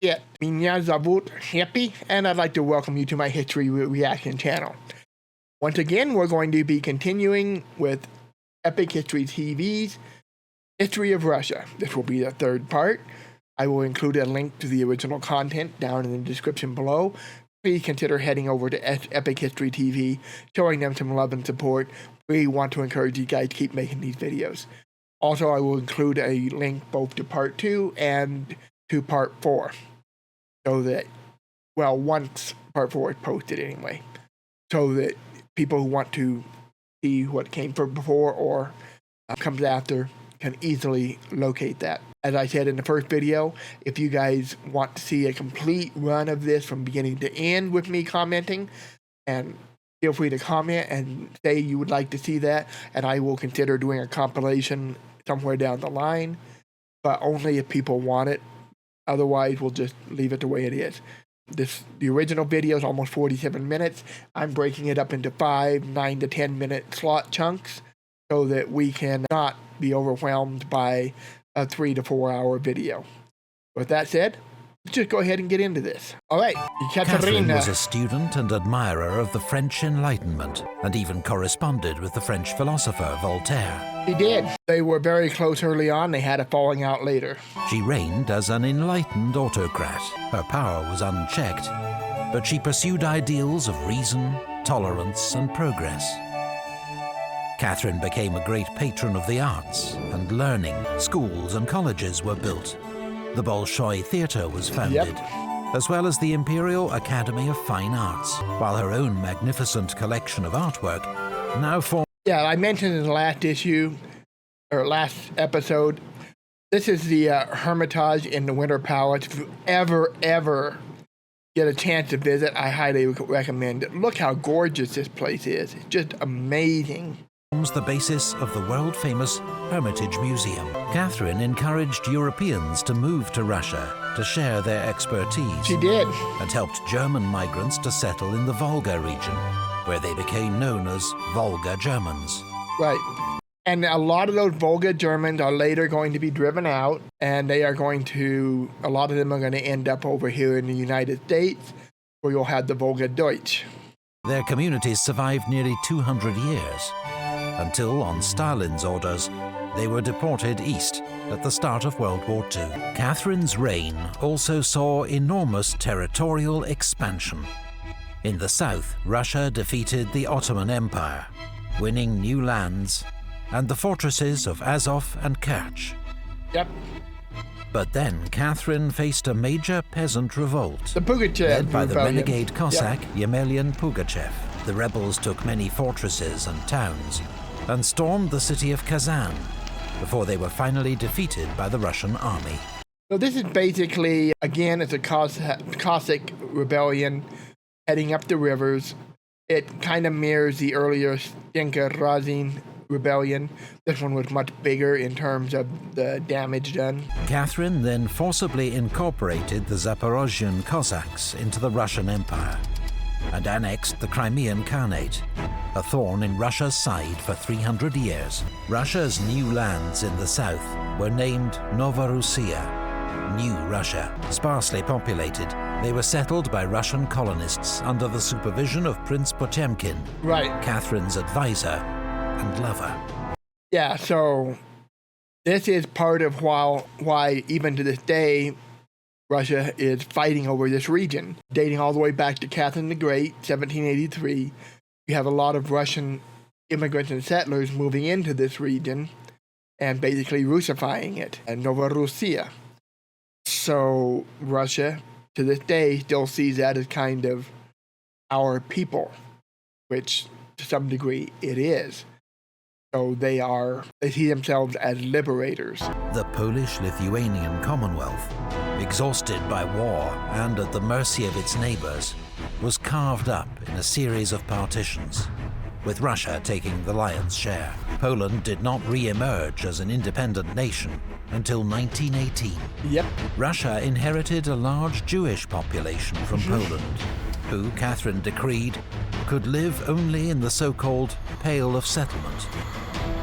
Yeah, Меня zовут Happy, and I'd like to welcome you to my history reaction channel. Once again, we're going to be continuing with Epic History TV's History of Russia. This will be the third part. I will include a link to the original content down in the description below. Please consider heading over to Epic History TV, showing them some love and support. We want to encourage you guys to keep making these videos. Also, I will include a link both to part 2 and to part 4. So that, well, once part 4 is posted anyway. So that people who want to see what came from before or comes after can easily locate that. As I said in the first video, if you guys want to see a complete run of this from beginning to end with me commenting, and feel free to comment and say you would like to see that, and I will consider doing a compilation somewhere down the line, but only if people want it. Otherwise, we'll just leave it the way it is. The original video is almost 47 minutes. I'm breaking it up into 5 9 to 10 minute slot chunks so that we can not be overwhelmed by a 3 to 4 hour video. With that said, let's just go ahead and get into this. All right, Catherine was a student and admirer of the French Enlightenment and even corresponded with the French philosopher Voltaire. He did. They were very close early on. They had a falling out later. She reigned as an enlightened autocrat. Her power was unchecked, but she pursued ideals of reason, tolerance, and progress. Catherine became a great patron of the arts and learning. Schools and colleges were built. The Bolshoi Theatre was founded, as well as the Imperial Academy of Fine Arts, while her own magnificent collection of artwork now forms. Yeah, I mentioned in the last issue, or last episode, this is the Hermitage in the Winter Palace. If you ever get a chance to visit, I highly recommend it. Look how gorgeous this place is. It's just amazing. Forms the basis of the world-famous Hermitage Museum. Catherine encouraged Europeans to move to Russia to share their expertise. She did. And helped German migrants to settle in the Volga region, where they became known as Volga Germans. Right. And a lot of those Volga Germans are later going to be driven out, and they are going to, a lot of them are going to end up over here in the United States, where you'll have the Volga Deutsch. Their communities survived nearly 200 years, until on Stalin's orders, they were deported east at the start of World War II. Catherine's reign also saw enormous territorial expansion. In the south, Russia defeated the Ottoman Empire, winning new lands and the fortresses of Azov and Kerch. Yep. But then Catherine faced a major peasant revolt, the Pugachev led by the rebellion. renegade Cossack Yemelyan Pugachev. The rebels took many fortresses and towns and stormed the city of Kazan before they were finally defeated by the Russian army. So this is basically, again, it's a Cossack rebellion heading up the rivers. It kind of mirrors the earlier Stenka Razin rebellion. This one was much bigger in terms of the damage done. Catherine then forcibly incorporated the Zaporozhian Cossacks into the Russian Empire and annexed the Crimean Khanate, a thorn in Russia's side for 300 years. Russia's new lands in the south were named Novorossiya, New Russia. Sparsely populated, they were settled by Russian colonists under the supervision of Prince Potemkin, right, Catherine's advisor and lover. Yeah, so this is part of why even to this day, Russia is fighting over this region. Dating all the way back to Catherine the Great, 1783, you have a lot of Russian immigrants and settlers moving into this region and basically Russifying it, and Novorossiya. So Russia, to this day, still sees that as kind of our people, which to some degree it is. So they see themselves as liberators. The Polish-Lithuanian Commonwealth, exhausted by war and at the mercy of its neighbors, was carved up in a series of partitions, with Russia taking the lion's share. Poland did not re-emerge as an independent nation until 1918. Yep. Russia inherited a large Jewish population from Poland, who, Catherine decreed, could live only in the so-called Pale of Settlement,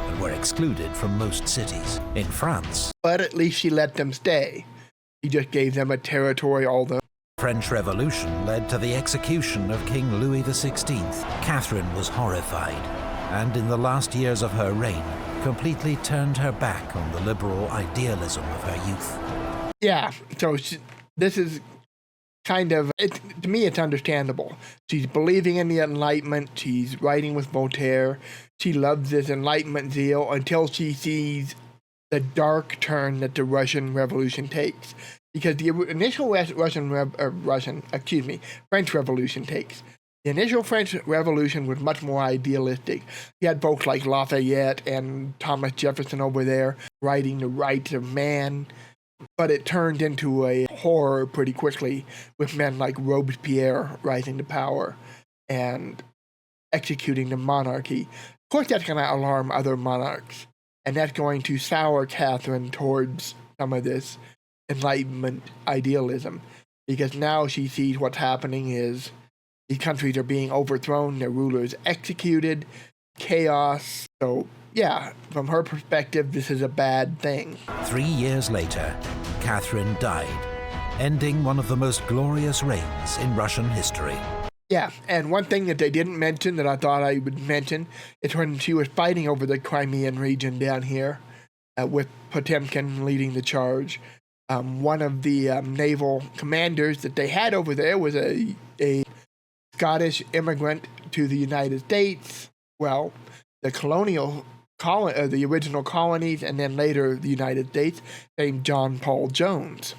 and were excluded from most cities. In France, but at least she let them stay. He just gave them a territory, although. French Revolution led to the execution of King Louis XVI. Catherine was horrified, and in the last years of her reign, completely turned her back on the liberal idealism of her youth. Yeah, so this is kind of, to me it's understandable. She's believing in the Enlightenment, she's writing with Voltaire, she loves this Enlightenment zeal until she sees the dark turn that the Russian Revolution takes. Because the initial French Revolution takes. The initial French Revolution was much more idealistic. You had folks like Lafayette and Thomas Jefferson over there writing the rights of man, but it turned into a horror pretty quickly with men like Robespierre rising to power and executing the monarchy. Of course, that's going to alarm other monarchs, and that's going to sour Catherine towards some of this Enlightenment idealism, because now she sees what's happening is these countries are being overthrown, their rulers executed, chaos. So yeah, from her perspective, this is a bad thing. 3 years later, Catherine died, ending one of the most glorious reigns in Russian history. Yeah, and one thing that they didn't mention that I thought I would mention is when she was fighting over the Crimean region down here with Potemkin leading the charge. One of the naval commanders that they had over there was a Scottish immigrant to the United States. Well, the the original colonies, and then later the United States, named John Paul Jones.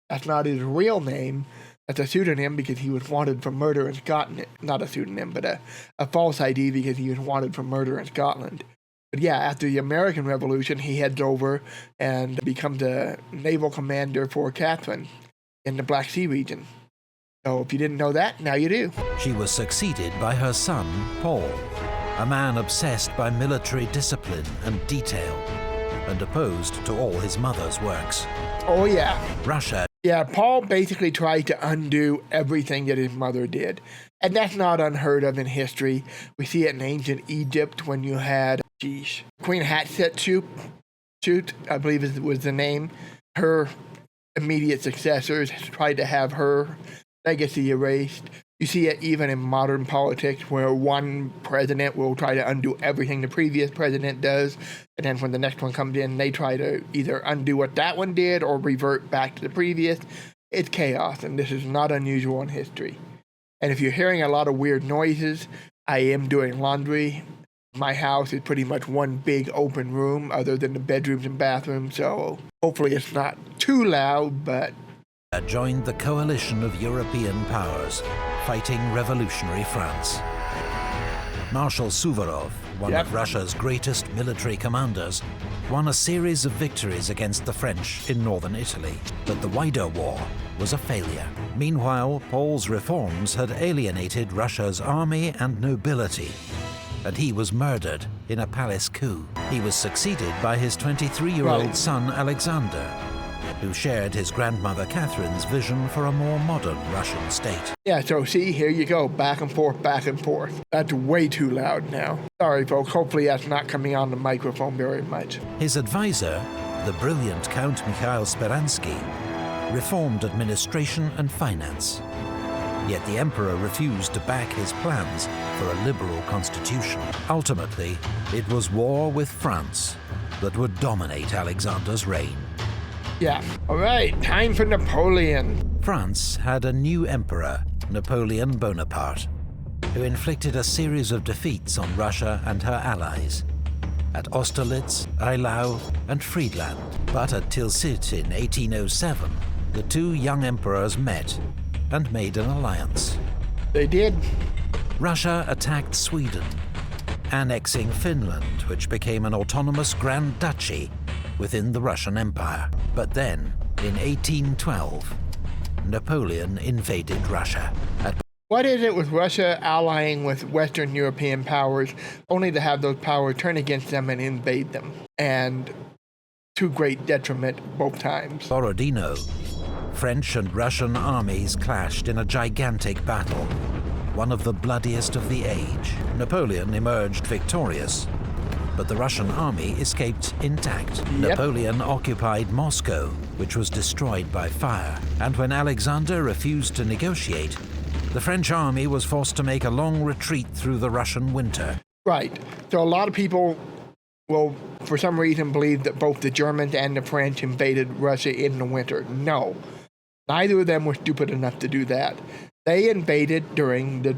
That's not his real name. That's a pseudonym because he was wanted for murder in Scotland. Not a pseudonym, but a false ID because he was wanted for murder in Scotland. But yeah, after the American Revolution, he heads over and becomes a naval commander for Catherine in the Black Sea region. So if you didn't know that, now you do. She was succeeded by her son, Paul, a man obsessed by military discipline and detail, and opposed to all his mother's works. Oh yeah. Russia. Yeah, Paul basically tried to undo everything that his mother did. And that's not unheard of in history. We see it in ancient Egypt when you had Queen Hatshepsut, I believe was the name. Her immediate successors tried to have her legacy erased. You see it even in modern politics where one president will try to undo everything the previous president does, and then when the next one comes in, they try to either undo what that one did or revert back to the previous. It's chaos, and this is not unusual in history. And if you're hearing a lot of weird noises, I am doing laundry. My house is pretty much one big open room other than the bedrooms and bathrooms, so hopefully it's not too loud, but... joined the coalition of European powers, fighting revolutionary France. Marshal Suvorov, one of Russia's greatest military commanders, won a series of victories against the French in northern Italy, but the wider war was a failure. Meanwhile, Paul's reforms had alienated Russia's army and nobility, and he was murdered in a palace coup. He was succeeded by his 23-year-old son Alexander, who shared his grandmother Catherine's vision for a more modern Russian state. Yeah, so see, here you go, back and forth, back and forth. That's way too loud now. Sorry, folks, hopefully that's not coming on the microphone very much. His advisor, the brilliant Count Mikhail Speransky, reformed administration and finance. Yet the emperor refused to back his plans for a liberal constitution. Ultimately, it was war with France that would dominate Alexander's reign. Yeah, all right, time for Napoleon. France had a new emperor, Napoleon Bonaparte, who inflicted a series of defeats on Russia and her allies at Austerlitz, Eylau, and Friedland. But at Tilsit in 1807, the two young emperors met and made an alliance. They did. Russia attacked Sweden, annexing Finland, which became an autonomous Grand Duchy within the Russian Empire. But then, in 1812, Napoleon invaded Russia. What is it with Russia allying with Western European powers, only to have those powers turn against them and invade them? And to great detriment both times. Borodino, French and Russian armies clashed in a gigantic battle, one of the bloodiest of the age. Napoleon emerged victorious, but the Russian army escaped intact. Yep. Napoleon occupied Moscow, which was destroyed by fire, and when Alexander refused to negotiate, the French army was forced to make a long retreat through the Russian winter. Right. So a lot of people will, for some reason, believe that both the Germans and the French invaded Russia in the winter. No. Neither of them were stupid enough to do that. They invaded during the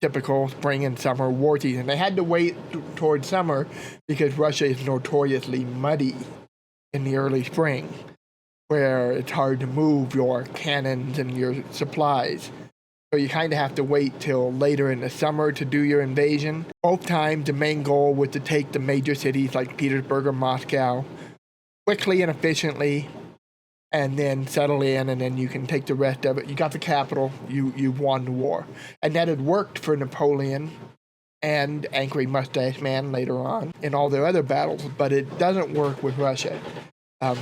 typical spring and summer war season. They had to wait towards summer because Russia is notoriously muddy in the early spring, where it's hard to move your cannons and your supplies. So you kind of have to wait till later in the summer to do your invasion. Both times, the main goal was to take the major cities like Petersburg or Moscow quickly and efficiently, and then settle in, and then you can take the rest of it. You got the capital, you won the war. And that had worked for Napoleon and Angry Mustache Man later on in all their other battles, but it doesn't work with Russia.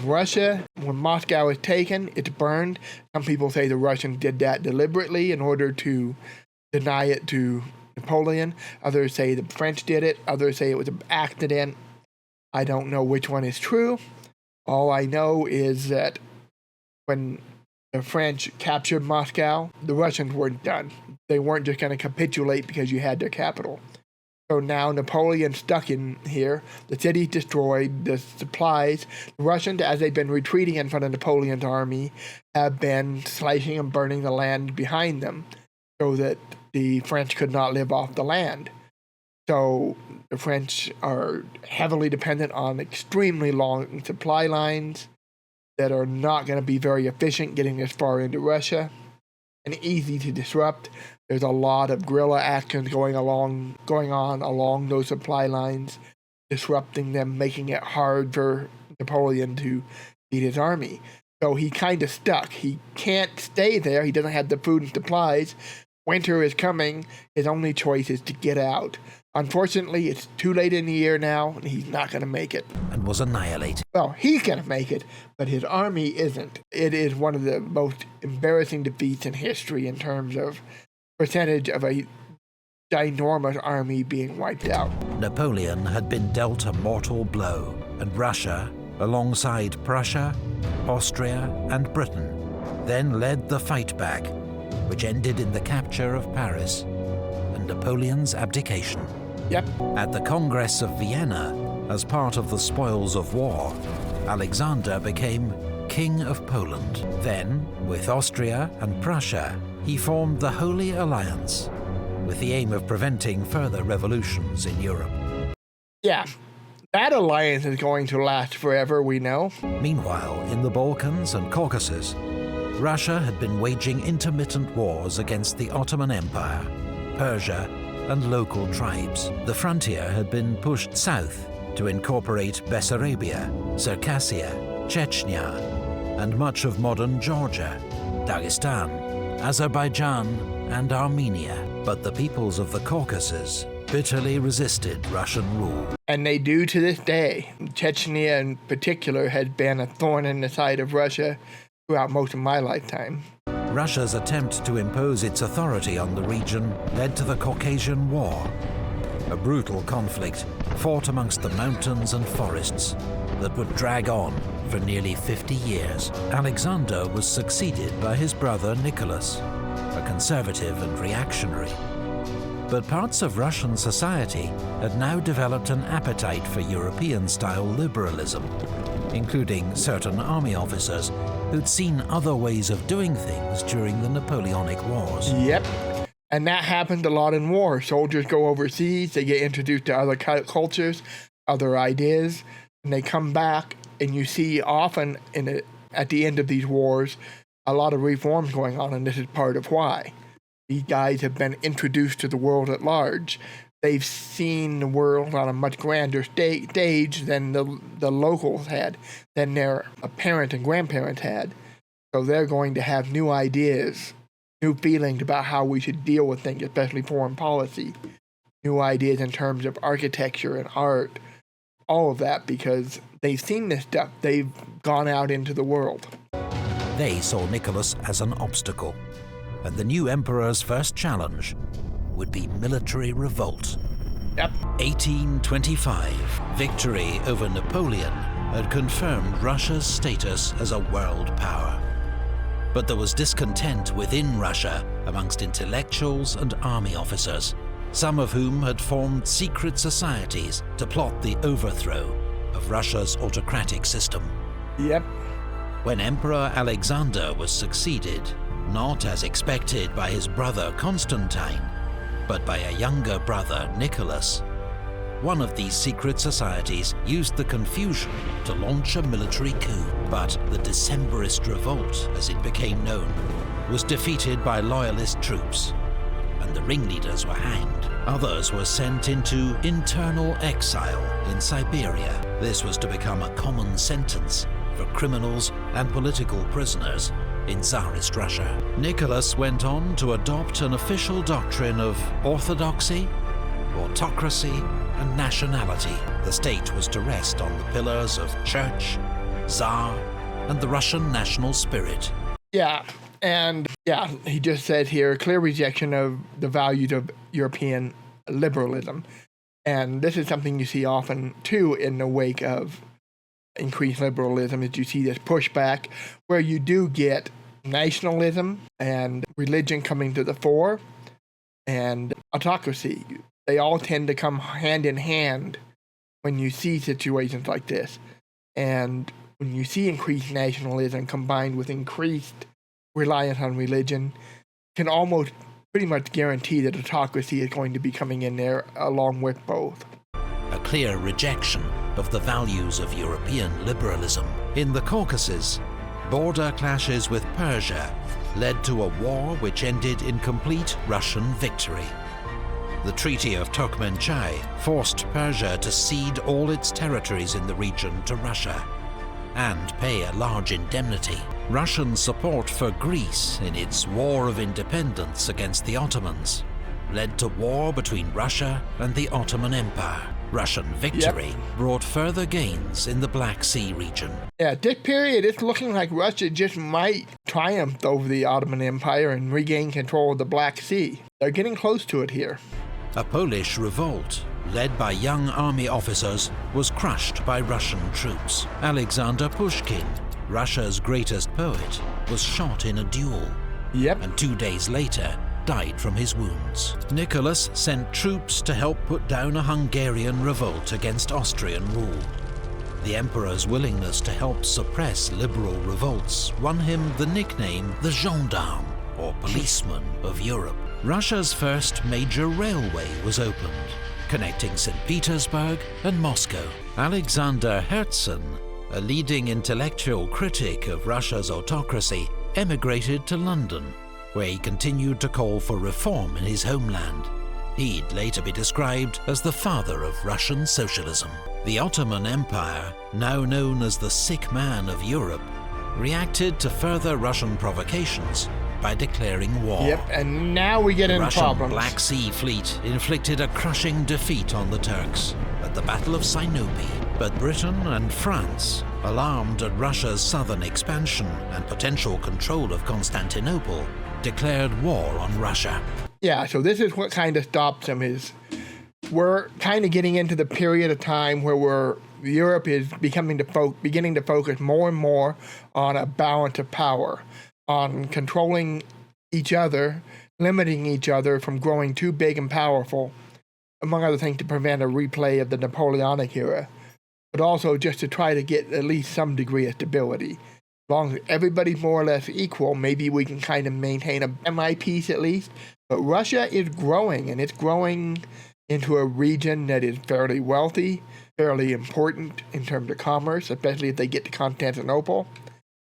Russia, when Moscow is taken, it's burned. Some people say the Russians did that deliberately in order to deny it to Napoleon. Others say the French did it. Others say it was an accident. I don't know which one is true. All I know is that when the French captured Moscow, the Russians weren't done. They weren't just going to capitulate because you had their capital. So now Napoleon's stuck in here. The city's destroyed, the supplies. The Russians, as they've been retreating in front of Napoleon's army, have been slicing and burning the land behind them so that the French could not live off the land. So the French are heavily dependent on extremely long supply lines that are not going to be very efficient getting this far into Russia and easy to disrupt. There's a lot of guerrilla actions going on along those supply lines, disrupting them, making it hard for Napoleon to lead his army. So he kind of stuck. He can't stay there. He doesn't have the food and supplies. Winter is coming. His only choice is to get out. Unfortunately, it's too late in the year now, and he's not going to make it. And was annihilated. Well, he's going to make it, but his army isn't. It is one of the most embarrassing defeats in history in terms of percentage of a ginormous army being wiped out. Napoleon had been dealt a mortal blow, and Russia, alongside Prussia, Austria, and Britain, then led the fight back, which ended in the capture of Paris and Napoleon's abdication. Yep. At the Congress of Vienna, as part of the spoils of war, Alexander became King of Poland. Then, with Austria and Prussia, he formed the Holy Alliance, with the aim of preventing further revolutions in Europe. Yeah, that alliance is going to last forever, we know. Meanwhile, in the Balkans and Caucasus, Russia had been waging intermittent wars against the Ottoman Empire, Persia, and local tribes. The frontier had been pushed south to incorporate Bessarabia, Circassia, Chechnya, and much of modern Georgia, Dagestan, Azerbaijan, and Armenia. But the peoples of the Caucasus bitterly resisted Russian rule. And they do to this day. Chechnya in particular has been a thorn in the side of Russia throughout most of my lifetime. Russia's attempt to impose its authority on the region led to the Caucasian War, a brutal conflict fought amongst the mountains and forests that would drag on for nearly 50 years. Alexander was succeeded by his brother Nicholas, a conservative and reactionary. But parts of Russian society had now developed an appetite for European-style liberalism, including certain army officers who'd seen other ways of doing things during the Napoleonic Wars. Yep. And that happens a lot in war. Soldiers go overseas, they get introduced to other cultures, other ideas, and they come back, and you see often at the end of these wars a lot of reforms going on, and this is part of why. These guys have been introduced to the world at large. They've seen the world on a much grander stage than the locals had, than their parents and grandparents had. So they're going to have new ideas, new feelings about how we should deal with things, especially foreign policy. New ideas in terms of architecture and art, all of that, because they've seen this stuff. They've gone out into the world. They saw Nicholas as an obstacle, and the new emperor's first challenge would be military revolt. Yep. 1825, victory over Napoleon had confirmed Russia's status as a world power. But there was discontent within Russia amongst intellectuals and army officers, some of whom had formed secret societies to plot the overthrow of Russia's autocratic system. Yep. When Emperor Alexander was succeeded, not as expected by his brother Constantine, but by a younger brother Nicholas, one of these secret societies used the confusion to launch a military coup. But the Decembrist revolt, as it became known, was defeated by loyalist troops, and the ringleaders were hanged. Others were sent into internal exile in Siberia. This was to become a common sentence for criminals and political prisoners in Tsarist Russia. Nicholas went on to adopt an official doctrine of orthodoxy, autocracy, and nationality. The state was to rest on the pillars of church, Tsar, and the Russian national spirit. Yeah, and he just said here, clear rejection of the values of European liberalism. And this is something you see often, too, in the wake of increased liberalism, is you see this pushback where you do get nationalism and religion coming to the fore and autocracy. They all tend to come hand in hand when you see situations like this. And when you see increased nationalism combined with increased reliance on religion, can almost pretty much guarantee that autocracy is going to be coming in there along with both. A clear rejection of the values of European liberalism. In the Caucasus, border clashes with Persia led to a war which ended in complete Russian victory. The Treaty of Turkmenchai forced Persia to cede all its territories in the region to Russia and pay a large indemnity. Russian support for Greece in its war of independence against the Ottomans led to war between Russia and the Ottoman Empire. Russian victory brought further gains in the Black Sea region. Yeah, at this period, it's looking like Russia just might triumph over the Ottoman Empire and regain control of the Black Sea. They're getting close to it here. A Polish revolt, led by young army officers, was crushed by Russian troops. Alexander Pushkin, Russia's greatest poet, was shot in a duel, and 2 days later died from his wounds. Nicholas sent troops to help put down a Hungarian revolt against Austrian rule. The emperor's willingness to help suppress liberal revolts won him the nickname the gendarme, or policeman of Europe. Russia's first major railway was opened, connecting St. Petersburg and Moscow. Alexander Herzen, a leading intellectual critic of Russia's autocracy, emigrated to London, where he continued to call for reform in his homeland. He'd later be described as the father of Russian socialism. The Ottoman Empire, now known as the sick man of Europe, reacted to further Russian provocations by declaring war. And now we get into problems. The Russian Black Sea Fleet inflicted a crushing defeat on the Turks at the Battle of Sinope. But Britain and France, alarmed at Russia's southern expansion and potential control of Constantinople, declared war on Russia. Yeah, so this is what kind of stops them. Is we're kind of getting into the period of time where Europe is beginning to focus more and more on a balance of power, on controlling each other, limiting each other from growing too big and powerful, among other things to prevent a replay of the Napoleonic era, but also just to try to get at least some degree of stability. As long as everybody's more or less equal, maybe we can kind of maintain a semi-peace at least. But Russia is growing, and it's growing into a region that is fairly wealthy, fairly important in terms of commerce, especially if they get to Constantinople.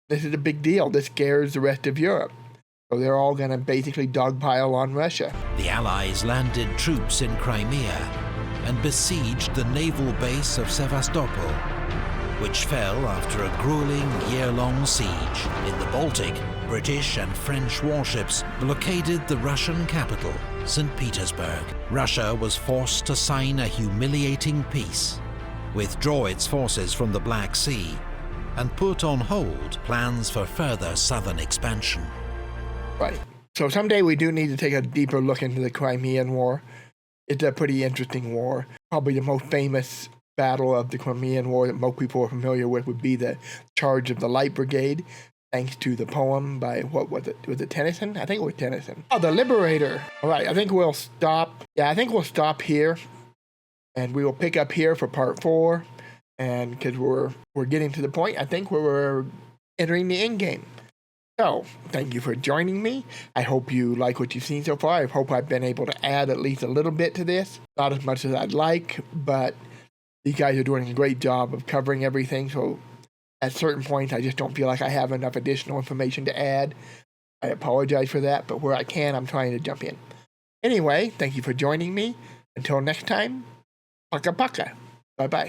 This is a big deal. This scares the rest of Europe. So they're all going to basically dogpile on Russia. The Allies landed troops in Crimea and besieged the naval base of Sevastopol, which fell after a grueling year-long siege. In the Baltic, British and French warships blockaded the Russian capital, St. Petersburg. Russia was forced to sign a humiliating peace, withdraw its forces from the Black Sea, and put on hold plans for further southern expansion. Right. So someday we do need to take a deeper look into the Crimean War. It's a pretty interesting war. Probably the most famous battle of the Crimean War that most people are familiar with would be the Charge of the Light Brigade, thanks to the poem by, what was it? Was it Tennyson? I think it was Tennyson. Oh, the Liberator. All right, I think we'll stop. Yeah, I think we'll stop here, and we will pick up here for part 4. And because we're getting to the point, I think we're entering the end game. So, thank you for joining me. I hope you like what you've seen so far. I hope I've been able to add at least a little bit to this. Not as much as I'd like, but these guys are doing a great job of covering everything. So, at certain points, I just don't feel like I have enough additional information to add. I apologize for that, but where I can, I'm trying to jump in. Anyway, thank you for joining me. Until next time, paka paka. Bye-bye.